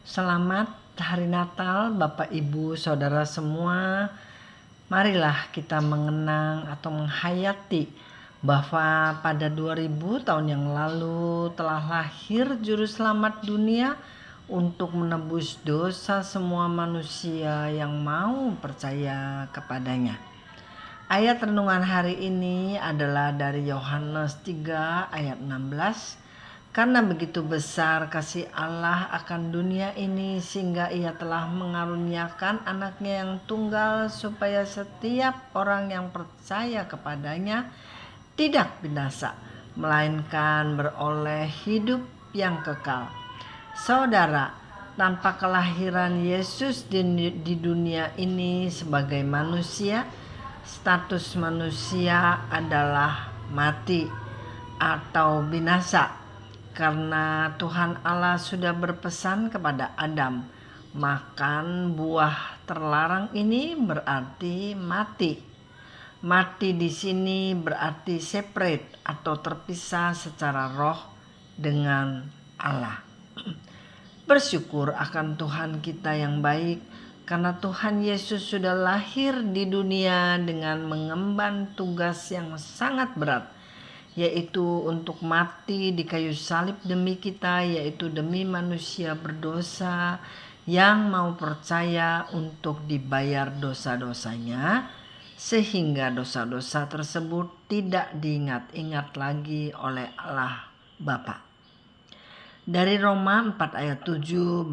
Selamat Hari Natal Bapak Ibu Saudara semua. Marilah kita mengenang atau menghayati bahwa pada 2000 tahun yang lalu telah lahir juru selamat dunia untuk menebus dosa semua manusia yang mau percaya kepadanya. Ayat renungan hari ini adalah dari Yohanes 3 ayat 16. Karena begitu besar kasih Allah akan dunia ini sehingga ia telah mengaruniakan anaknya yang tunggal supaya setiap orang yang percaya kepadanya tidak binasa, melainkan beroleh hidup yang kekal. Saudara, tanpa kelahiran Yesus di dunia ini sebagai manusia, status manusia adalah mati atau binasa. Karena Tuhan Allah sudah berpesan kepada Adam, makan buah terlarang ini berarti mati. Mati di sini berarti separate atau terpisah secara roh dengan Allah. Bersyukur akan Tuhan kita yang baik, karena Tuhan Yesus sudah lahir di dunia dengan mengemban tugas yang sangat berat, yaitu untuk mati di kayu salib demi kita, yaitu demi manusia berdosa yang mau percaya untuk dibayar dosa-dosanya, sehingga dosa-dosa tersebut tidak diingat-ingat lagi oleh Allah Bapa. Dari Roma 4 ayat 7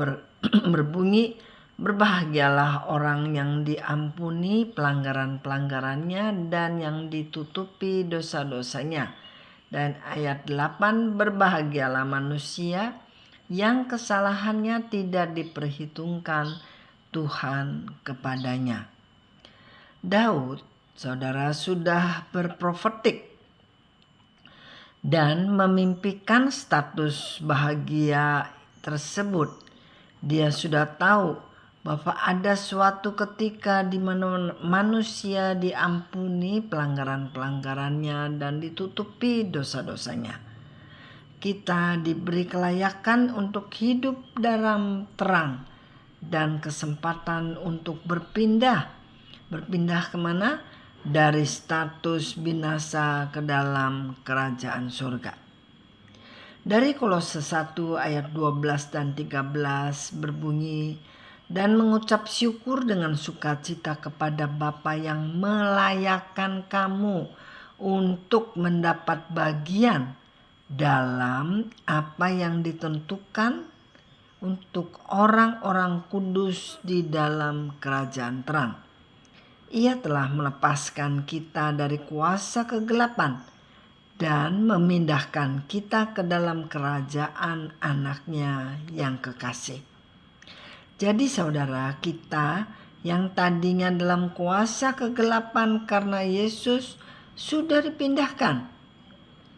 berbunyi, berbahagialah orang yang diampuni pelanggaran-pelanggarannya dan yang ditutupi dosa-dosanya. Dan ayat 8, berbahagialah manusia yang kesalahannya tidak diperhitungkan Tuhan kepadanya. Daud, saudara, sudah berprofetik dan memimpikan status bahagia tersebut. Dia sudah tahu bahwa ada suatu ketika di mana manusia diampuni pelanggaran-pelanggarannya dan ditutupi dosa-dosanya. Kita diberi kelayakan untuk hidup dalam terang dan kesempatan untuk berpindah. Berpindah kemana? Dari status binasa ke dalam kerajaan surga. Dari Kolose 1 ayat 12 dan 13 berbunyi, dan mengucap syukur dengan sukacita kepada Bapa yang melayakkan kamu untuk mendapat bagian dalam apa yang ditentukan untuk orang-orang kudus di dalam kerajaan terang. Ia telah melepaskan kita dari kuasa kegelapan dan memindahkan kita ke dalam kerajaan anaknya yang kekasih. Jadi saudara, kita yang tadinya dalam kuasa kegelapan karena Yesus sudah dipindahkan.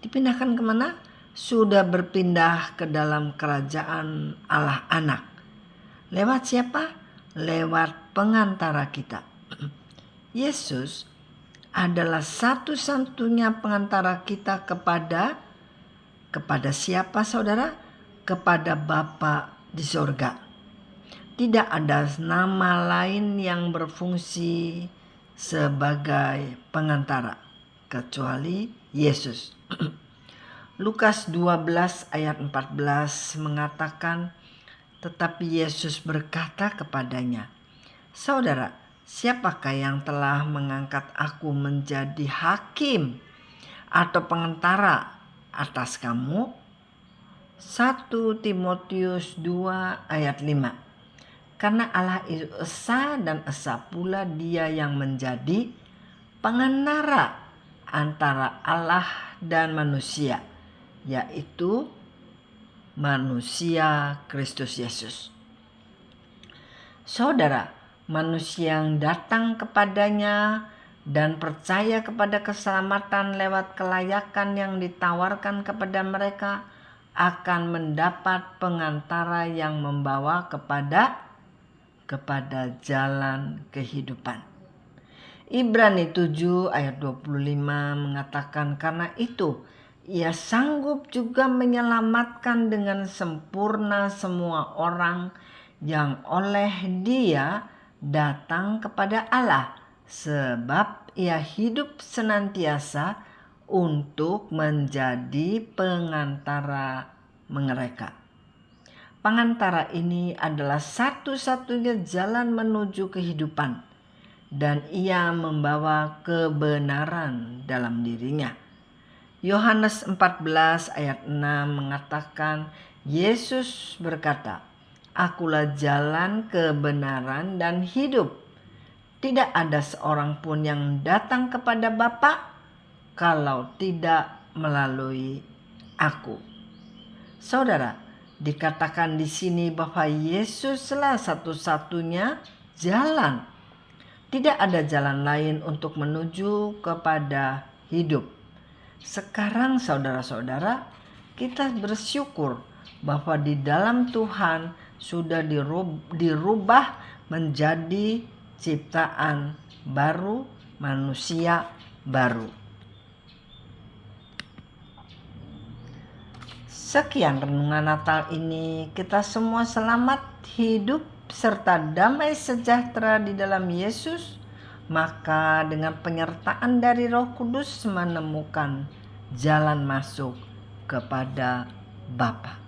Dipindahkan kemana? Sudah berpindah ke dalam kerajaan Allah anak. Lewat siapa? Lewat pengantara kita. Yesus adalah satu-satunya pengantara kita kepada siapa saudara? Kepada Bapa di sorga. Tidak ada nama lain yang berfungsi sebagai pengantara kecuali Yesus. Lukas 12 ayat 14 mengatakan, tetapi Yesus berkata kepadanya, saudara, siapakah yang telah mengangkat aku menjadi hakim atau pengantara atas kamu? 1 Timotius 2 ayat 5. Karena Allah itu esa dan esa pula dia yang menjadi pengantara antara Allah dan manusia, yaitu manusia Kristus Yesus. Saudara, manusia yang datang kepadanya dan percaya kepada keselamatan lewat kelayakan yang ditawarkan kepada mereka akan mendapat pengantara yang membawa kepada jalan kehidupan. Ibrani 7 ayat 25 mengatakan, karena itu ia sanggup juga menyelamatkan dengan sempurna semua orang yang oleh Dia datang kepada Allah, sebab Ia hidup senantiasa untuk menjadi pengantara mereka. Pengantara ini adalah satu-satunya jalan menuju kehidupan, dan Ia membawa kebenaran dalam dirinya. Yohanes 14 ayat 6 mengatakan, Yesus berkata, "Akulah jalan, kebenaran, dan hidup. Tidak ada seorang pun yang datang kepada Bapa kalau tidak melalui Aku." Saudara, dikatakan di sini bahwa Yesuslah satu-satunya jalan. Tidak ada jalan lain untuk menuju kepada hidup. Sekarang saudara-saudara, kita bersyukur bahwa di dalam Tuhan sudah dirubah menjadi ciptaan baru, manusia baru. Sekian renungan Natal ini. Kita semua selamat hidup serta damai sejahtera di dalam Yesus. Maka dengan penyertaan dari Roh Kudus menemukan jalan masuk kepada Bapa.